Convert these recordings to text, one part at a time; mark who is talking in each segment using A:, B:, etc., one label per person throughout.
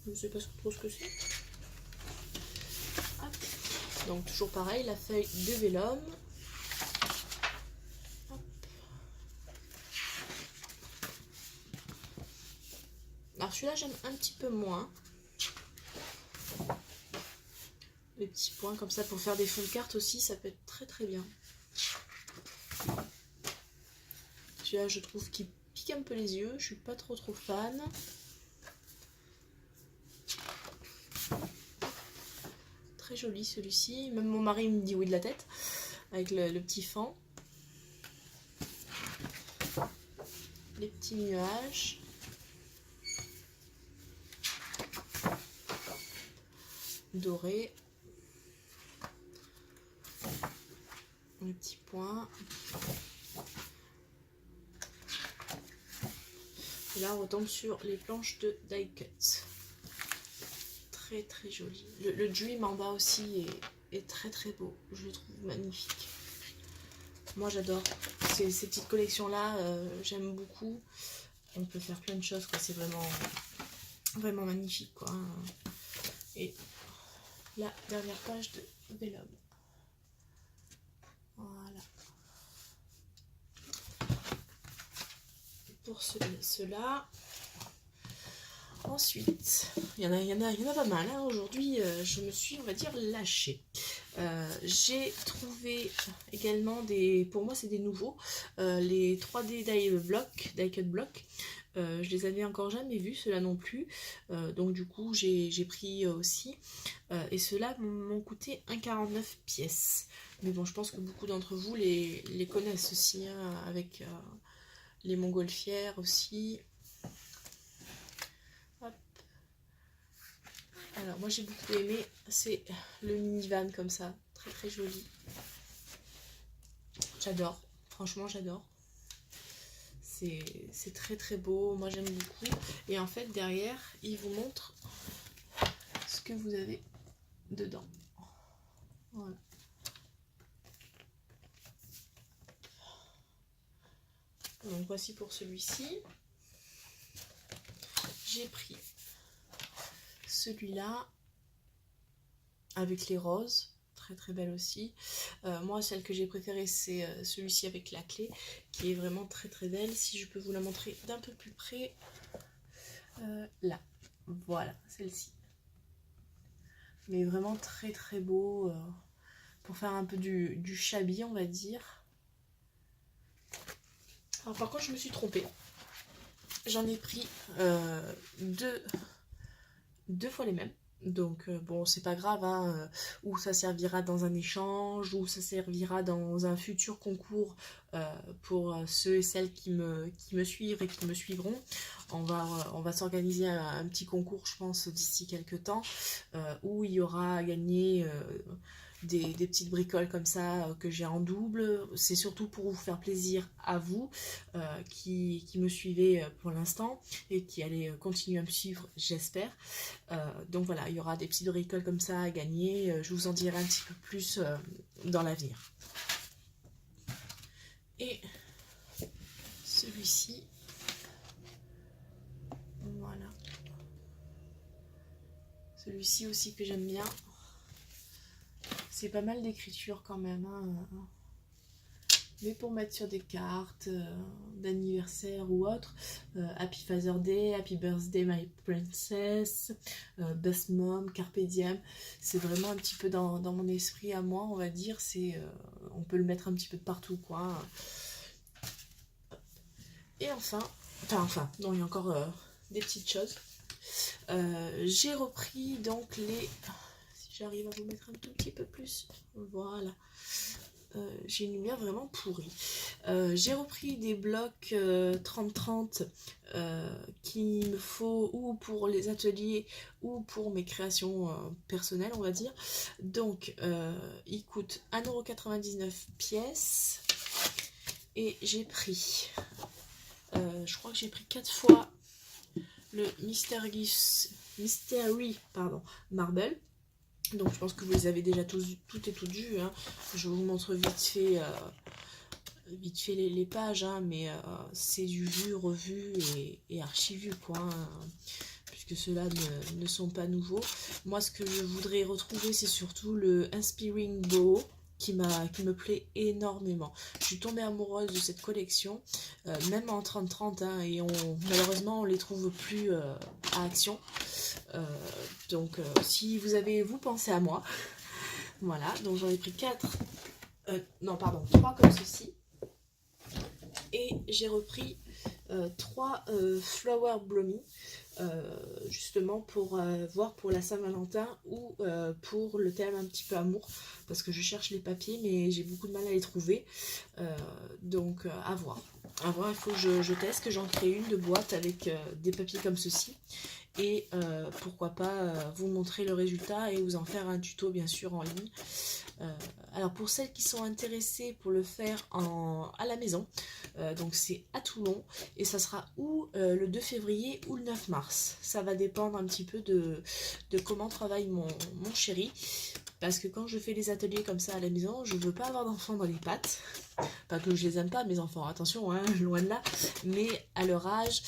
A: Je ne sais pas trop ce que c'est. Donc toujours pareil, la feuille de vélum. Hop. Alors celui-là j'aime un petit peu moins. Les petits points comme ça pour faire des fonds de cartes aussi, ça peut être très très bien. Celui-là je trouve qu'il pique un peu les yeux, je suis pas trop fan. Très joli celui-ci, même mon mari me dit oui de la tête, avec le petit fend. Les petits nuages. Dorés. Les petits points. Et là on retombe sur les planches de die cut. Très très joli. Le dream en bas aussi est très très beau. Je le trouve magnifique. Moi j'adore ces petites collections là. J'aime beaucoup. On peut faire plein de choses quoi. C'est vraiment magnifique quoi. Et la dernière page de vélum. Voilà. Pour ceux-là. Ensuite, il y en a pas mal. Hein. Aujourd'hui, je me suis, on va dire, lâchée. J'ai trouvé également pour moi, c'est des nouveaux, les 3D die cut block. Je les avais encore jamais vus, ceux-là non plus. Donc du coup, j'ai pris aussi. Et ceux-là m'ont coûté 1,49 pièces. Mais bon, je pense que beaucoup d'entre vous les connaissent aussi, hein, avec les montgolfières aussi. Hop. Alors moi j'ai beaucoup aimé, c'est le minivan comme ça, très très joli. J'adore, franchement j'adore. C'est très très beau, moi j'aime beaucoup. Et en fait derrière, il vous montre ce que vous avez dedans. Voilà. Donc voici pour celui-ci. J'ai pris celui-là avec les roses, très très belle aussi. Moi celle que j'ai préférée c'est celui-ci avec la clé qui est vraiment très très belle. Si je peux vous la montrer d'un peu plus près, là, voilà celle-ci. Mais vraiment très très beau pour faire un peu du shabby on va dire. Alors par contre je me suis trompée. J'en ai pris deux fois les mêmes. Donc bon c'est pas grave hein, ou ça servira dans un échange ou ça servira dans un futur concours pour ceux et celles qui me suivent et qui me suivront. On va s'organiser un petit concours je pense d'ici quelques temps où il y aura à gagner des petites bricoles comme ça que j'ai en double. C'est surtout pour vous faire plaisir à vous qui me suivez pour l'instant et qui allez continuer à me suivre j'espère. Donc voilà, il y aura des petites bricoles comme ça à gagner. Je vous en dirai un petit peu plus dans l'avenir. Et celui-ci, voilà. Celui-ci aussi que j'aime bien. C'est pas mal d'écriture quand même. Hein. Mais pour mettre sur des cartes d'anniversaire ou autre, Happy Father's Day, Happy Birthday My Princess, Best Mom, Carpe Diem, c'est vraiment un petit peu dans mon esprit à moi, on va dire, on peut le mettre un petit peu de partout, quoi. Et enfin, non, il y a encore des petites choses. J'ai repris donc si j'arrive à vous mettre un tout petit peu plus, voilà. J'ai une lumière vraiment pourrie. J'ai repris des blocs 30-30 qu'il me faut ou pour les ateliers ou pour mes créations personnelles on va dire. Donc ils coûtent 1,99 € pièce et j'ai pris je crois que j'ai pris 4 fois le Mystery Marble. Donc je pense que vous les avez déjà toutes et toutes vues. Hein. Je vous montre vite fait les pages, hein, mais c'est du vu, revu et archi-vu, quoi. Hein, puisque puisque ceux-là ne sont pas nouveaux. Moi, ce que je voudrais retrouver, c'est surtout le Inspiring Bow, qui me plaît énormément. Je suis tombée amoureuse de cette collection, même en 30-30, hein, et malheureusement on les trouve plus à Action. Donc si vous pensez à moi. Voilà, donc j'en ai pris 4, non pardon, 3 comme ceci. Et j'ai repris 3 Flower Blooming, justement pour voir pour la Saint-Valentin ou pour le thème un petit peu amour, parce que je cherche les papiers mais j'ai beaucoup de mal à les trouver, donc à voir, il faut que je teste, que j'en crée une de boîte avec des papiers comme ceci, et pourquoi pas vous montrer le résultat et vous en faire un tuto bien sûr en ligne. Alors pour celles qui sont intéressées pour le faire à la maison, donc c'est à Toulon et ça sera ou le 2 février ou le 9 mars. Ça va dépendre un petit peu de comment travaille mon chéri. Parce que quand je fais les ateliers comme ça à la maison, je veux pas avoir d'enfants dans les pattes. Pas que je les aime pas, mes enfants, attention, hein, loin de là. Mais à leur âge,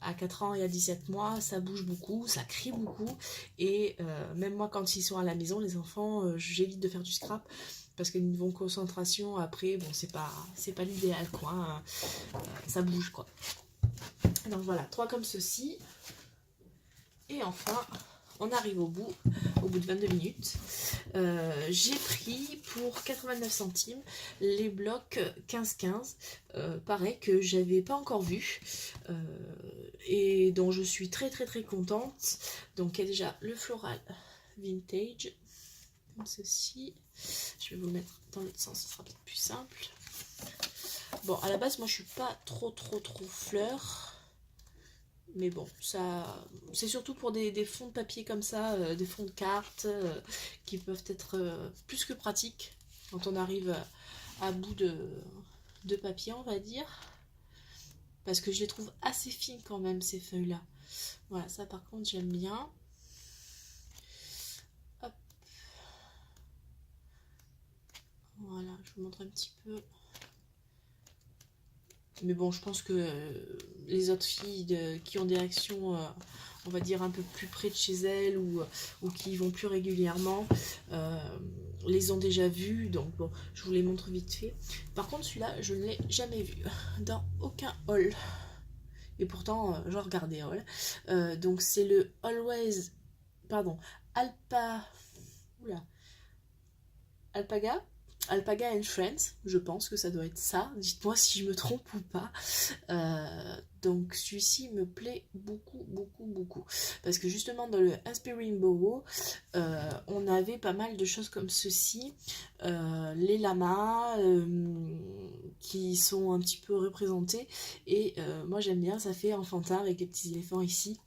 A: à 4 ans et à 17 mois, ça bouge beaucoup, ça crie beaucoup. Et même moi, quand ils sont à la maison, les enfants, j'évite de faire du scrap. Parce que niveau concentration, après, bon, c'est pas l'idéal, quoi. Hein, ça bouge, quoi. Donc voilà, 3 comme ceci. Et enfin, on arrive au bout de 22 minutes. J'ai pris pour 89 centimes les blocs 15-15, pareil, que j'avais pas encore vu, et dont je suis très très très contente. Donc il y a déjà le floral vintage, comme ceci. Je vais vous le mettre dans l'autre sens, ce sera peut-être plus simple. Bon, à la base, moi je suis pas trop fleur. Mais bon, ça, c'est surtout pour des fonds de papier comme ça, des fonds de cartes, qui peuvent être plus que pratiques quand on arrive à bout de papier, on va dire. Parce que je les trouve assez fines quand même, ces feuilles-là. Voilà, ça par contre, j'aime bien. Hop. Voilà, je vous montre un petit peu. Mais bon, je pense que les autres filles qui ont des actions, on va dire, un peu plus près de chez elles ou qui y vont plus régulièrement, les ont déjà vues. Donc bon, je vous les montre vite fait. Par contre, celui-là, je ne l'ai jamais vu dans aucun haul. Et pourtant, j'en regardais haul. Donc c'est le Always... Pardon, Alpaga and Friends, je pense que ça doit être ça, dites-moi si je me trompe ou pas. Donc celui-ci me plaît beaucoup, parce que justement dans le Inspiring Bow, on avait pas mal de choses comme ceci, les lamas qui sont un petit peu représentés, et moi j'aime bien, ça fait enfantin avec les petits éléphants ici.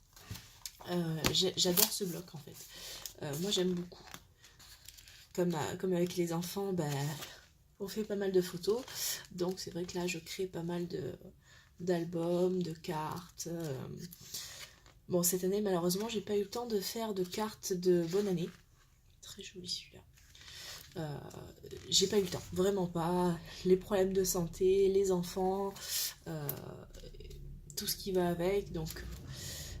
A: J'adore ce bloc en fait, moi j'aime beaucoup. Comme avec les enfants, ben, on fait pas mal de photos. Donc c'est vrai que là, je crée pas mal d'albums, de cartes. Bon, cette année, malheureusement, j'ai pas eu le temps de faire de cartes de bonne année. Très joli celui-là. J'ai pas eu le temps, vraiment pas. Les problèmes de santé, les enfants, tout ce qui va avec. Donc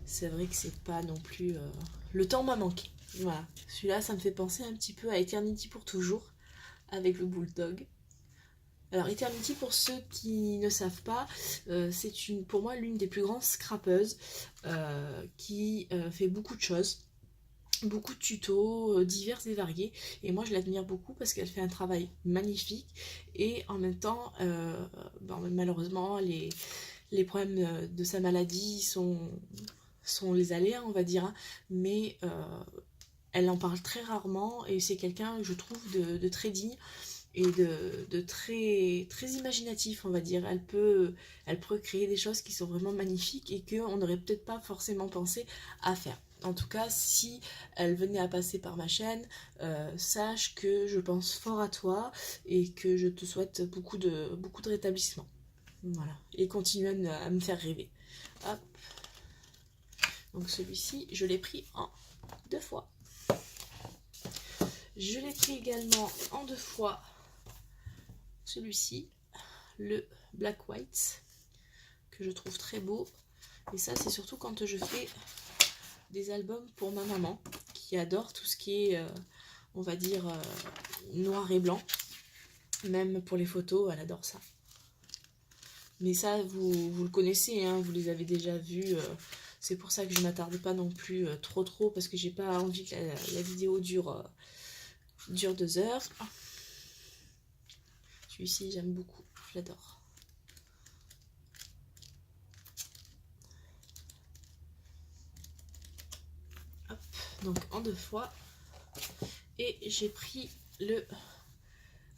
A: c'est vrai que c'est pas non plus... Le temps m'a manqué. Voilà, celui-là, ça me fait penser un petit peu à Eternity pour toujours, avec le Bulldog. Alors, Eternity, pour ceux qui ne savent pas, c'est pour moi l'une des plus grandes scrappeuses qui fait beaucoup de choses, beaucoup de tutos divers et variés. Et moi, je l'admire beaucoup parce qu'elle fait un travail magnifique. Et en même temps, malheureusement, les problèmes de sa maladie sont les aléas, on va dire, hein, mais elle en parle très rarement et c'est quelqu'un, je trouve, de très digne et de très imaginatif, on va dire. Elle peut créer des choses qui sont vraiment magnifiques et qu'on n'aurait peut-être pas forcément pensé à faire. En tout cas, si elle venait à passer par ma chaîne, sache que je pense fort à toi et que je te souhaite beaucoup de rétablissement. Voilà. Et continue à me faire rêver. Hop. Donc celui-ci, je l'ai pris en 2 fois. Je l'ai pris également en 2 fois celui-ci, le Black White, que je trouve très beau. Et ça, c'est surtout quand je fais des albums pour ma maman qui adore tout ce qui est, on va dire, noir et blanc. Même pour les photos, elle adore ça. Mais ça, vous le connaissez, hein, vous les avez déjà vus. C'est pour ça que je ne m'attarde pas non plus trop parce que j'ai pas envie que la vidéo dure 2 heures. Celui-ci, j'aime beaucoup, je l'adore. Hop, donc en 2 fois. Et j'ai pris le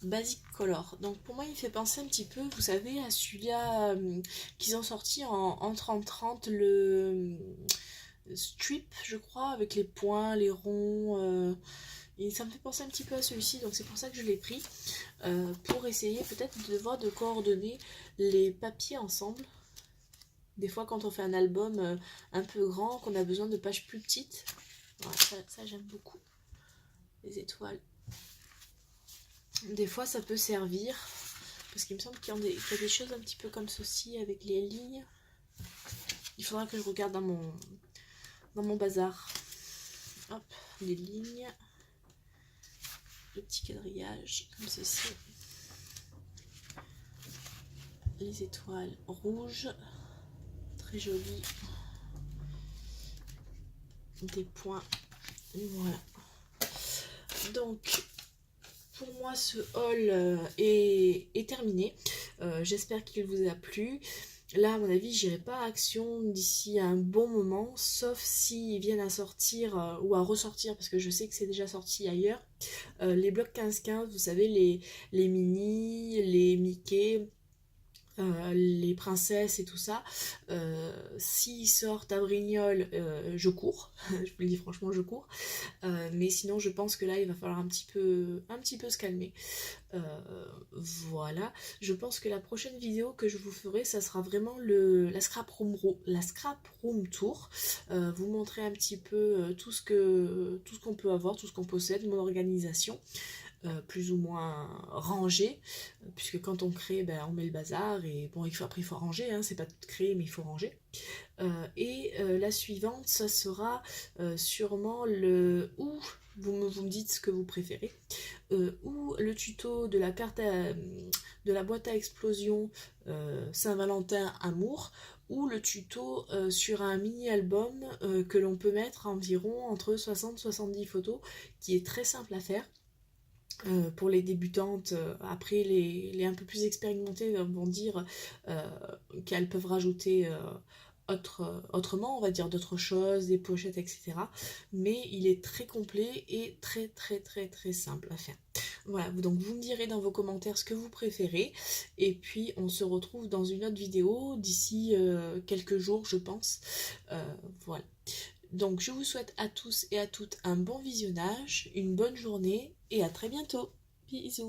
A: Basic Color. Donc pour moi il fait penser un petit peu, vous savez, à celui-là qu'ils ont sorti en 30-30, le strip je crois, avec les points, les ronds, et ça me fait penser un petit peu à celui-ci, donc c'est pour ça que je l'ai pris, pour essayer peut-être de coordonner les papiers ensemble. Des fois quand on fait un album un peu grand, qu'on a besoin de pages plus petites, voilà, ça j'aime beaucoup, les étoiles. Des fois ça peut servir, parce qu'il me semble qu'il y a des choses un petit peu comme ceci avec les lignes. Il faudra que je regarde dans mon bazar. Hop, les lignes, le petit quadrillage comme ceci, les étoiles rouges, très jolies, des points, voilà. Donc pour moi ce haul est terminé. J'espère qu'il vous a plu. Là à mon avis j'irai pas à Action d'ici un bon moment, sauf s'ils viennent à sortir ou à ressortir, parce que je sais que c'est déjà sorti ailleurs, les blocs 15-15, vous savez, les Minnie, les Mickey, les princesses et tout ça. S'ils sortent à Brignoles, je cours, je vous le dis franchement, je cours. Mais sinon je pense que là il va falloir un petit peu se calmer. Voilà, je pense que la prochaine vidéo que je vous ferai, ça sera vraiment la scrap room tour. Vous montrer un petit peu tout ce qu'on peut avoir, tout ce qu'on possède, mon organisation. Plus ou moins rangé, puisque quand on crée, ben, on met le bazar, et bon, après il faut ranger, hein, c'est pas tout créer, mais il faut ranger. La suivante, ça sera sûrement où vous me dites ce que vous préférez, ou le tuto de la carte de la boîte à explosion Saint-Valentin Amour, ou le tuto sur un mini-album que l'on peut mettre environ entre 60-70 photos, qui est très simple à faire. Pour les débutantes, après les un peu plus expérimentées vont dire qu'elles peuvent rajouter autrement, on va dire d'autres choses, des pochettes, etc. Mais il est très complet et très simple à faire. Voilà, donc vous me direz dans vos commentaires ce que vous préférez, et puis on se retrouve dans une autre vidéo d'ici quelques jours, je pense. Voilà. Donc je vous souhaite à tous et à toutes un bon visionnage, une bonne journée et à très bientôt. Bisous.